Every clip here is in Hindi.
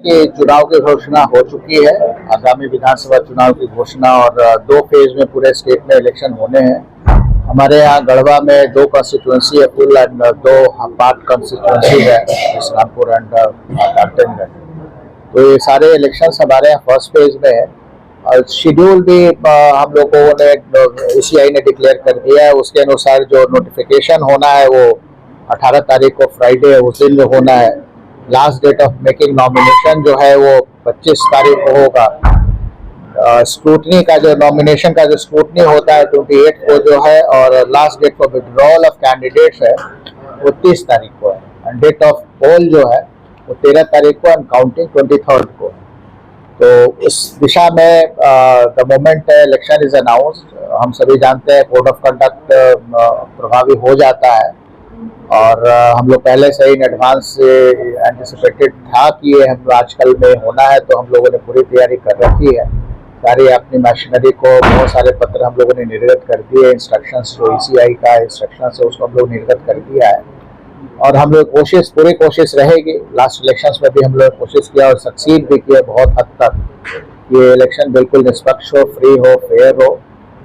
कि चुनाव की घोषणा हो चुकी है। आगामी विधानसभा चुनाव की घोषणा और 2 फेज में पूरे स्टेट में इलेक्शन होने हैं। हमारे यहाँ गढ़वा में 2 कॉन्स्टिट्यूंसी है फुल एंड 2 पार्ट कॉन्स्टिट्यूंसी है, इस्लामपुर एंड डाल्टनगंज। तो ये सारे इलेक्शंस हमारे यहाँ फर्स्ट फेज में है और शेड्यूल भी हम लोगों ने ECI ने डिक्लेयर कर दिया है। उसके अनुसार जो नोटिफिकेशन होना है वो 18 तारीख को फ्राइडे उस दिन में होना है। Last date of making nomination जो है वो 25 तारीख को होगा। स्क्रूटनी का जो नॉमिनेशन का जो स्क्रूटनी होता है 28 को जो है, और last date for withdrawal of candidates है वो 30 तारीख को है। एंड डेट ऑफ पोल जो है वो 13 तारीख को एंड काउंटिंग 23 को है। तो इस दिशा में the moment election is announced, हम सभी जानते हैं कोड ऑफ कंडक्ट प्रभावी हो जाता है और हम लोग पहले से ही इन एडवांस से एंटिसिपेटेड था कि ये हम आजकल में होना है, तो हम लोगों ने पूरी तैयारी कर रखी है। सारी अपनी मशीनरी को बहुत सारे पत्र हम लोगों ने निर्गत कर दिए। इंस्ट्रक्शंस जो ECI का इंस्ट्रक्शंस है उसको हम लोग निर्गत कर दिया है और हम लोग पूरी कोशिश रहेगी। लास्ट इलेक्शंस में भी हम लोग कोशिश किया और सक्सीड भी किया बहुत हद तक। ये इलेक्शन बिल्कुल निष्पक्ष हो, फ्री हो, फेयर हो,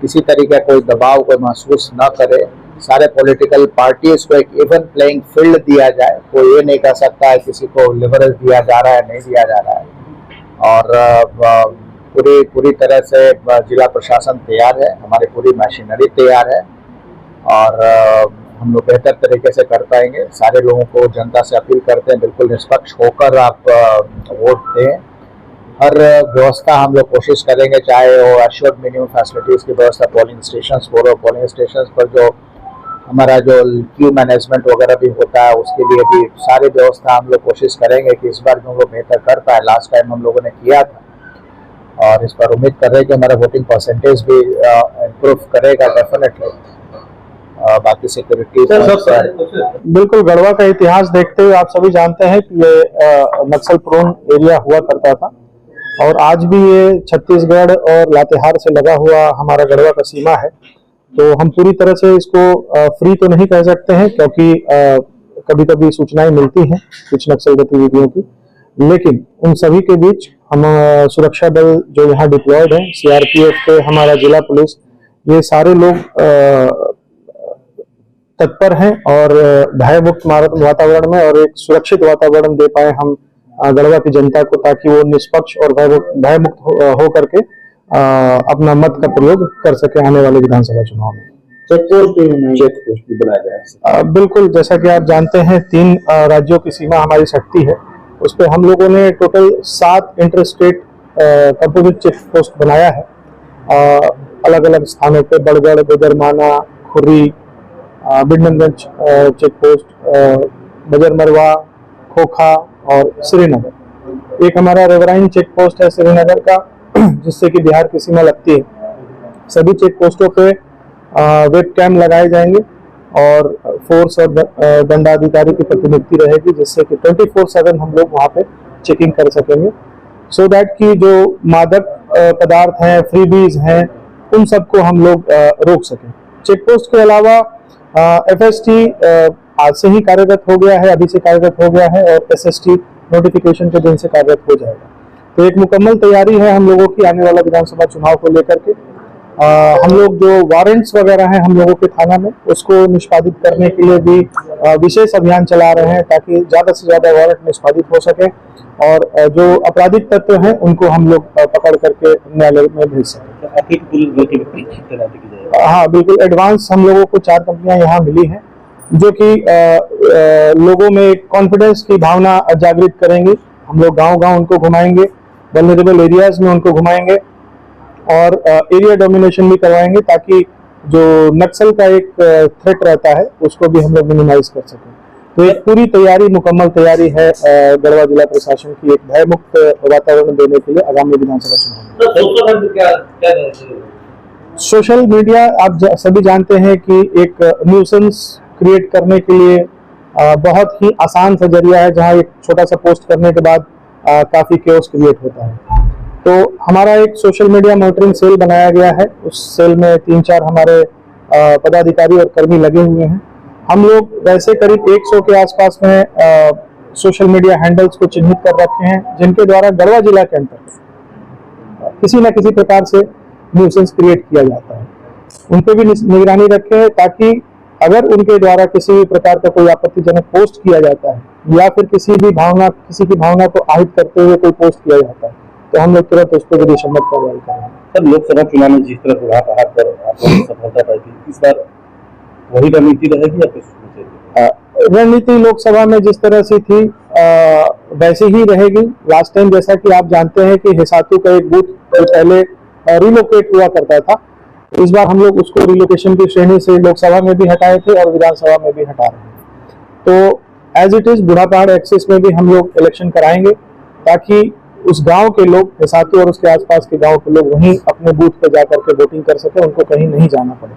किसी तरीके का कोई दबाव कोई महसूस न करे। सारे पॉलिटिकल पार्टीज को एक इवन प्लेइंग फील्ड दिया जाए। कोई ये नहीं कह सकता है किसी को लिबरल दिया जा रहा है, नहीं दिया जा रहा है। और पूरी तरह से जिला प्रशासन तैयार है, हमारी पूरी मशीनरी तैयार है और हम लोग बेहतर तरीके से कर पाएंगे। सारे लोगों को जनता से अपील करते हैं बिल्कुल निष्पक्ष होकर आप वोट दें। हर व्यवस्था हम लोग कोशिश करेंगे, चाहे वो एश्योर्ड मिनिमम फैसिलिटीज़ की व्यवस्था पोलिंग स्टेशन पर जो हमारा जो क्यू मैनेजमेंट वगैरह भी होता है उसके लिए भी सारी व्यवस्था हम लोग कोशिश करेंगे कि इस बार भी हम लोग बेहतर कर पाए। लास्ट टाइम हम लोगों ने किया था और इस बार उम्मीद कर रहे हैं कि हमारा वोटिंग परसेंटेज भी इम्प्रूव करेगा डेफिनेटली। बाकी सिक्योरिटी बिल्कुल गढ़वा का इतिहास देखते हुए आप सभी जानते हैं कि ये नक्सल प्रोन एरिया हुआ करता था और आज भी ये छत्तीसगढ़ और लातेहार से लगा हुआ हमारा गढ़वा का सीमा है। तो हम पूरी तरह से इसको फ्री तो नहीं कह सकते हैं क्योंकि कभी कभी सूचनाएं मिलती हैं कुछ नक्सल गतिविधियों की, लेकिन उन सभी के बीच हम सुरक्षा दल जो यहाँ डिप्लॉयड है, CRPF के हमारा जिला पुलिस, ये सारे लोग तत्पर हैं और भय मुक्त वातावरण में और एक सुरक्षित वातावरण दे पाए हम गढ़वा की जनता को, ताकि वो निष्पक्ष और भय मुक्त हो करके अपना मत का प्रयोग कर सके आने वाले विधानसभा चुनाव में। चेक पोस्ट भी बनाया गया है। बिल्कुल, जैसा कि आप जानते हैं 3 राज्यों की सीमा हमारी सटती है। उस पर हम लोगों ने total 7 interstate composite check post बनाया है अलग अलग स्थानों पे, बड़गढ़, गुजरमाना, खुर्री, बिडनगंज चेक पोस्ट, बजरमरवा, खोखा और श्रीनगर। एक हमारा रेवराइन चेक पोस्ट है श्रीनगर का जिससे कि बिहार की सीमा लगती है। सभी चेक पोस्टों पे वेब कैम लगाए जाएंगे और फोर्स और दंडाधिकारी की प्रतिनियुक्ति रहेगी, जिससे कि 24/7 हम लोग वहाँ पे चेकिंग कर सकेंगे, सो दैट कि जो मादक पदार्थ हैं, फ्रीबीज हैं, उन सबको हम लोग रोक सकें। चेक पोस्ट के अलावा FST आज से ही कार्यरत हो गया है, अभी से कार्यरत हो गया है और SST नोटिफिकेशन के दिन से कार्यरत हो जाएगा। तो एक मुकम्मल तैयारी है हम लोगों की आने वाला विधानसभा चुनाव को लेकर के। हम लोग जो वारंट्स वगैरह हैं हम लोगों के थाना में, उसको निष्पादित करने के लिए भी विशेष अभियान चला रहे हैं ताकि ज़्यादा से ज़्यादा वारंट निष्पादित हो सके और जो आपराधिक तत्व हैं उनको हम लोग पकड़ करके न्यायालय में भेज सकें। हाँ बिल्कुल, एडवांस हम लोगों को 4 कंपनियां यहाँ मिली हैं जो कि लोगों में एक कॉन्फिडेंस की भावना जागृत करेंगी। हम लोग गांव-गांव उनको घुमाएंगे, वल्नरेबल एरियाज में उनको घुमाएंगे और एरिया डोमिनेशन भी करवाएंगे ताकि जो नक्सल का एक थ्रेट रहता है उसको भी हम लोग मिनिमाइज कर सकें। तो एक पूरी तैयारी, मुकम्मल तैयारी है गढ़वा जिला प्रशासन की एक भय मुक्त वातावरण देने के लिए आगामी विधानसभा चुनाव। सोशल मीडिया आप सभी जानते हैं कि एक न्यूसेंस क्रिएट करने के लिए बहुत ही आसान सा जरिया है, जहां एक छोटा सा पोस्ट करने के बाद काफी केओस क्रिएट होता है। तो हमारा एक सोशल मीडिया मॉनिटरिंग सेल बनाया गया है। उस सेल में 3-4 हमारे पदाधिकारी और कर्मी लगे हुए हैं। हम लोग वैसे करीब 100 के आसपास में सोशल मीडिया हैंडल्स को चिन्हित कर रखे हैं जिनके द्वारा गढ़वा जिला के अंतर्गत किसी न किसी प्रकार से न्यूसेंस क्रिएट किया जाता है। उन पे भी निगरानी रखे हैं ताकि अगर उनके द्वारा किसी भी प्रकार का कोई आपत्तिजनक पोस्ट किया जाता है या फिर किसी की भावना को आहत करते हुए कोई पोस्ट किया जाता है तो हम लोग तुरंत उस पर विधिसम्मत कार्रवाई करेंगे। सर, लोकसभा चुनाव में जिस तरह बुढ़ा पहाड़ पर आप लोगों ने सफलता पाई थी, इस बार वही रणनीति रहेगी या कुछ? रणनीति लोकसभा में जिस तरह से थी वैसे ही रहेगी। लास्ट टाइम जैसा कि आप जानते हैं कि हिसातू का एक बूथ पहले रिलोकेट हुआ करता था, इस बार हम लोग उसको रिलोकेशन की श्रेणी से लोकसभा में भी हटाए थे और विधानसभा में भी हटा रहे हैं। तो एज इट इज बूढ़ा पहाड़ एक्सेस में भी हम लोग इलेक्शन कराएंगे ताकि उस गांव के लोग, हिसातू और उसके आसपास के गांव के लोग वहीं अपने बूथ पे जाकर के वोटिंग कर सके, उनको कहीं नहीं जाना पड़े।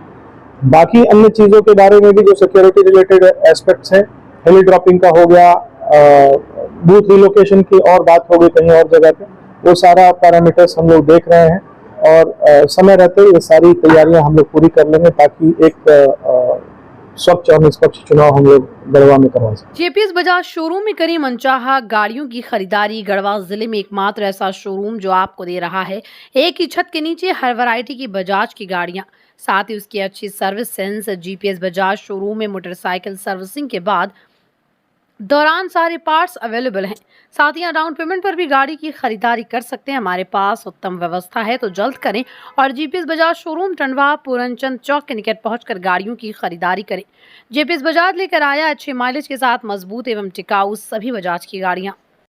बाकी अन्य चीजों के बारे में भी जो सिक्योरिटी रिलेटेड एस्पेक्ट्स हैं, हेली ड्रॉपिंग का हो गया, बूथ रिलोकेशन की और बात हो गई कहीं और जगह पे, वो सारा पैरामीटर्स हम लोग देख रहे हैं और समय रहते ये सारी तैयारियां हम लोग पूरी कर लेंगे ताकि एक स्वच्छ और निष्पक्ष चुनाव हम लोग गढ़वा में करवा सकें। जेपीएस बजाज शोरूम में करी मनचाहा गाड़ियों की खरीदारी। गढ़वा जिले में एकमात्र ऐसा शोरूम जो आपको दे रहा है एक ही छत के नीचे हर वैरायटी की बजाज की गाड़ियां, साथ ही उसकी अच्छी service sense. GPS Bajaj showroom में मोटरसाइकिल सर्विसिंग के बाद दौरान सारे पार्ट्स अवेलेबल हैं। साथ ही डाउन पेमेंट पर भी गाड़ी की खरीदारी कर सकते हैं। हमारे पास उत्तम व्यवस्था है, तो जल्द करें और जीपीएस बजाज शोरूम टंडवा पूरनचंद चौक के निकट पहुंचकर गाड़ियों की खरीदारी करें। जीपीएस बजाज लेकर आया अच्छे माइलेज के साथ मजबूत एवं टिकाऊ सभी बजाज की गाड़ियां।